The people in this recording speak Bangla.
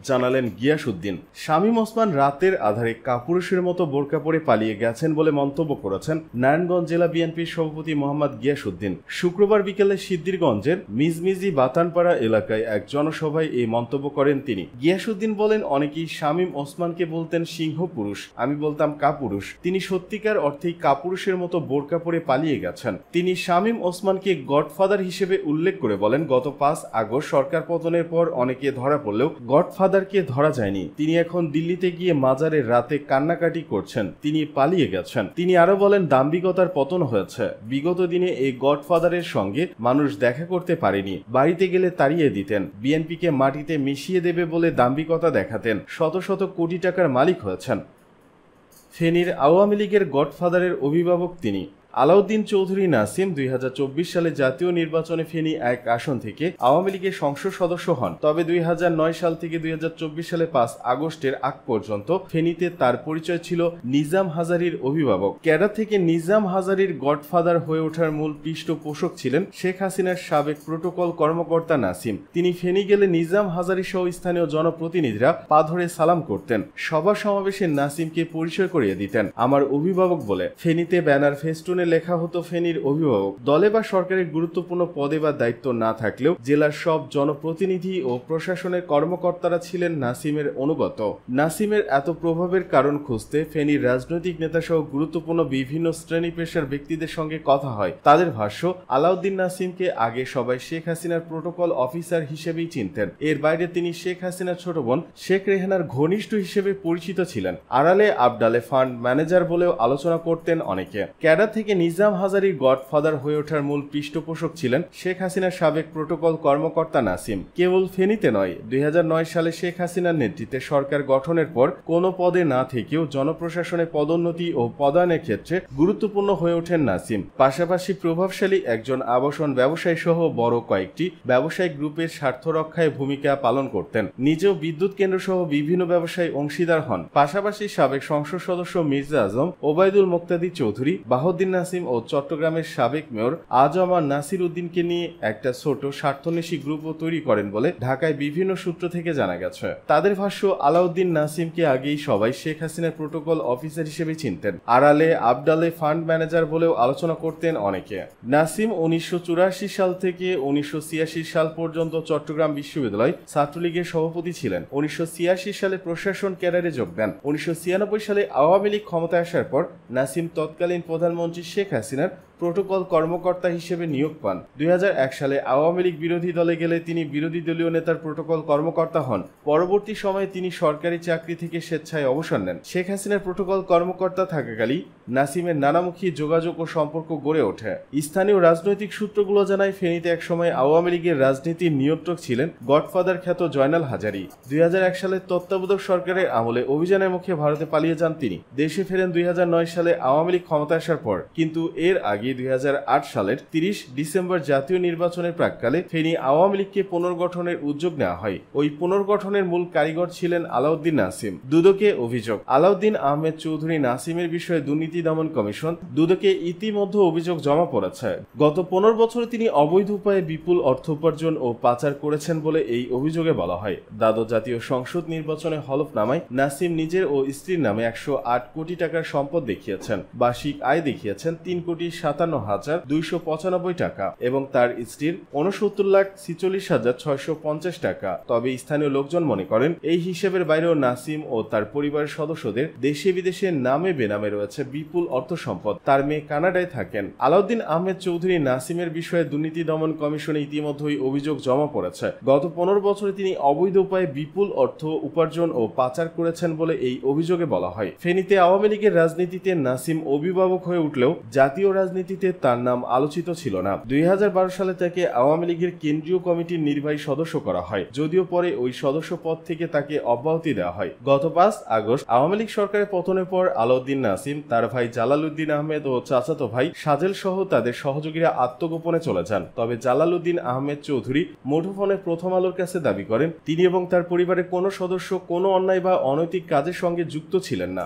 জানালেন গিয়াসউদ্দিন। শামীম ওসমান রাতের আধারে কাপুরুষের মতো বোরকা পরে পালিয়ে গেছেন বলে মন্তব্য করেছেন নারায়ণগঞ্জ জেলা বিএনপির সভাপতি মোহাম্মদ গিয়াসউদ্দিন। শুক্রবার বিকেলে সিদ্ধিরগঞ্জের মিজমিজি বাতানপাড়া এলাকায় এক জনসভায় এই মন্তব্য করেন তিনি। গিয়াসউদ্দিন বলেন, অনেকেই শামীম ওসমানকে বলতেন সিংহ পুরুষ, আমি বলতাম কাপুরুষ। তিনি সত্যিকার অর্থেই কাপুরুষের মতো বোরকা পরে পালিয়ে গেছেন। তিনি শামীম ওসমানকে গডফাদার হিসেবে উল্লেখ করে বলেন, গত 5 আগস্ট সরকার পতনের পর অনেকে ধরা পড়লেও গডফাদারকে ধরা যায়নি। তিনি এখন দিল্লিতে গিয়ে মাজারে রাতে কান্নাকাটি করছেন, তিনি পালিয়ে গেছেন। তিনি আরো বলেন, দাম্ভিকতার পতন হয়েছে। বিগত দিনে এই গডফাদারের সঙ্গে মানুষ দেখা করতে পারেনি, বাড়িতে গেলে তাড়িয়ে দিতেন, বিএনপিকে মাটিতে মিশিয়ে দেবে বলে দাম্ভিকতা দেখাতেন, শত শত কোটি টাকার মালিক হয়েছেন। ফেনীর আওয়ামী লীগের গডফাদারের অভিভাবক তিনি। আলাউদ্দিন চৌধুরী নাসিম 2024 সালে জাতীয় নির্বাচনে ফেনী 1 আসন থেকে আওয়ামী লীগের সংসদ সদস্য হন। তবে 2009 সাল থেকে 2024 সালে 5 আগস্টের আগ পর্যন্ত ফেনীতে তার পরিচয় ছিল নিজাম হাজারীর অভিভাবক। ক্যাডার থেকে নিজাম হাজারীর গডফাদার হয়ে ওঠার মূল পৃষ্ঠপোষক ছিলেন শেখ হাসিনার সাবেক প্রোটোকল কর্মকর্তা নাসিম। তিনি ফেনী গেলে নিজাম হাজারী সহ স্থানীয় জনপ্রতিনিধিরা পা ধরে সালাম করতেন, সভা সমাবেশে নাসিমকে পরিচয় করিয়ে দিতেন আমার অভিভাবক বলে। ফেনীতে ব্যানার ফেস্টুনে লেখা হতো ফেনীর অভিভাবক। দলে বা সরকারের গুরুত্বপূর্ণ পদে বা দায়িত্ব না থাকলেও জেলার সব জনপ্রতিনিধি ও প্রশাসনের কর্মকর্তারা ছিলেন নাসিমের অনুগত। নাসিমের এত প্রভাবের কারণ খুঁজতে ফেনীর রাজনৈতিক নেতাসহ গুরুত্বপূর্ণ বিভিন্ন শ্রেণী পেশার ব্যক্তিদের সঙ্গে কথা হয়। তাদের ভাষ্য, আলাউদ্দিন নাসিমকে আগে সবাই শেখ হাসিনার প্রোটোকল অফিসার হিসেবেই চিনতেন। এর বাইরে তিনি শেখ হাসিনার ছোট বোন শেখ রেহানার ঘনিষ্ঠ হিসেবে পরিচিত ছিলেন। আড়ালে আবডালে ফান্ড ম্যানেজার বলেও আলোচনা করতেন অনেকে। ক্যাডার থেকে নিজাম হাজারীর গডফাদার হয়ে ওঠার মূল পৃষ্ঠপোষক ছিলেন শেখ হাসিনার সাবেক প্রোটোকল কর্মকর্তা নাসিম। কেবল ফেনীতে নয়, 2009 সালে শেখ হাসিনার নেতৃত্বে সরকার গঠনের পর কোনো পদে না থেকেও জনপ্রশাসনে পদোন্নতি ও পদায়নের ক্ষেত্রে গুরুত্বপূর্ণ হয়ে ওঠেন নাসিম। পাশাপাশি প্রভাবশালী একজন আবাসন ব্যবসায়ী সহ বড় কয়েকটি ব্যবসায়িক গ্রুপের স্বার্থ রক্ষায় ভূমিকা পালন করতেন। নিজেও বিদ্যুৎ কেন্দ্র সহ বিভিন্ন ব্যবসায়ী অংশীদার হন। পাশাপাশি সাবেক সংসদ সদস্য মির্জা আজম, ওবায়দুল মোক্তাদির চৌধুরী, বাহাউদ্দিন নাসিম ও চট্টগ্রামের সাবেক মেয়র আজম নাসির উদ্দিনকে নিয়ে একটা ছোট স্বার্থন্বেষী গ্রুপও তৈরি করেন বলে ঢাকায় বিভিন্ন সূত্র থেকে জানা গেছে। তাদের ভাষ্য, আলাউদ্দিন নাসিমকে আগেই সবাই শেখ হাসিনার প্রোটোকল অফিসার হিসেবে চিনতেন। আড়ালে আবডালে ফান্ড ম্যানেজার বলেও আলোচনা করতেন অনেকে। নাসিম 1984 সাল থেকে 1986 সাল পর্যন্ত চট্টগ্রাম বিশ্ববিদ্যালয় ছাত্রলীগের সভাপতি ছিলেন। 1986 সালে প্রশাসন ক্যাডারে যোগ দেন। 1996 সালে আওয়ামী লীগ ক্ষমতায় আসার পর নাসিম তৎকালীন প্রধানমন্ত্রী শেখ হাসিনার প্রোটোকল কর্মকর্তা হিসেবে নিয়োগ পান। 2001 সালে আওয়ামী লীগ বিরোধী দলে গেলে তিনি বিরোধী দলীয় নেতার প্রোটোকল কর্মকর্তা হন। পরবর্তী সময়ে তিনি সরকারি চাকরি থেকে স্বেচ্ছায় অবসর নেন। শেখ হাসিনার প্রোটোকল কর্মকর্তা থাকাকালীন নাসিমের নানামুখী যোগাযোগ ও সম্পর্ক গড়ে ওঠে। স্থানীয় রাজনৈতিক সূত্রগুলো জানায়, ফেনীতে একসময় আওয়ামী লীগের রাজনীতির নিয়ন্ত্রক ছিলেন গডফাদার খ্যাত জয়নাল হাজারী। 2001 সালে তত্ত্বাবধায়ক সরকারের আমলে অভিযানের মুখে ভারতে পালিয়ে যান তিনি। দেশে ফেরেন 2009 সালে আওয়ামী লীগ ক্ষমতা আসার পর। কিন্তু এর আগে 2008 সালের 30 ডিসেম্বর জাতীয় নির্বাচনের প্রাক্কালে ফেনী আওয়ামী লীগকে পুনর্গঠনের উদ্যোগ নেওয়া হয়। ওই পুনর্গঠনের মূল কারিগর ছিলেন আলাউদ্দিন নাসিম। দুদকে অভিযোগ, আলাউদ্দিন আহমেদ চৌধুরী নাসিমের বিষয়ে দুর্নীতি দমন কমিশন দুদকে ইতিমধ্যে অভিযোগ জমা পড়েছে। গত 15 বছরে তিনি অবৈধ উপায়ে বিপুল অর্থ উপার্জন ও পাচার করেছেন বলে এই অভিযোগে বলা হয়। দ্বাদশ জাতীয় সংসদ নির্বাচনে হলফনামায় নাসিম নিজের ও স্ত্রীর নামে 108 কোটি টাকার সম্পদ দেখিয়েছেন। বার্ষিক আয় দেখিয়েছেন 3,57,295 টাকা এবং তার স্ত্রীর 69,46,650 টাকা। তবে স্থানীয় লোকজন মনে করেন, এই হিসেবের বাইরেও নাসিম ও তার পরিবারের সদস্যদের দেশে বিদেশে নামে বেনামে রয়েছে বিপুল অর্থ সম্পদ। তার মেয়ে কানাডায় থাকেন। আলাউদ্দিন আহমেদ চৌধুরী নাসিমের বিষয়ে দুর্নীতি দমন কমিশনে ইতিমধ্যেই অভিযোগ জমা পড়েছে। গত 15 বছরে তিনি অবৈধ উপায়ে বিপুল অর্থ উপার্জন ও পাচার করেছেন বলে এই অভিযোগে বলা হয়। ফেনীতে আওয়ামী লীগের রাজনীতিতে নাসিম অভিভাবক হয়ে উঠলেও জাতীয় রাজনীতিতে তার নাম আলোচিত ছিল না। 2012 সালে তাকে আওয়ামী লীগের কেন্দ্রীয় কমিটির নির্বাহী সদস্য করা হয়, যদিও পরে ওই সদস্য পদ থেকে তাকে অব্যাহতি দেওয়া হয়। গত 5 আগস্ট আওয়ামী লীগ সরকারের পতনের পর আলাউদ্দিন নাসিম, তার ভাই জালালউদ্দিন আহমেদ ও চাচাতো ভাই সাজেল সহ তাদের সহযোগীরা আত্মগোপনে চলে যান। তবে জালালউদ্দিন আহমেদ চৌধুরী মুঠোফোনে প্রথম আলোর কাছে দাবি করেন, তিনি এবং তার পরিবারের কোনো সদস্য কোনো অন্যায় বা অনৈতিক কাজের সঙ্গে যুক্ত ছিলেন না।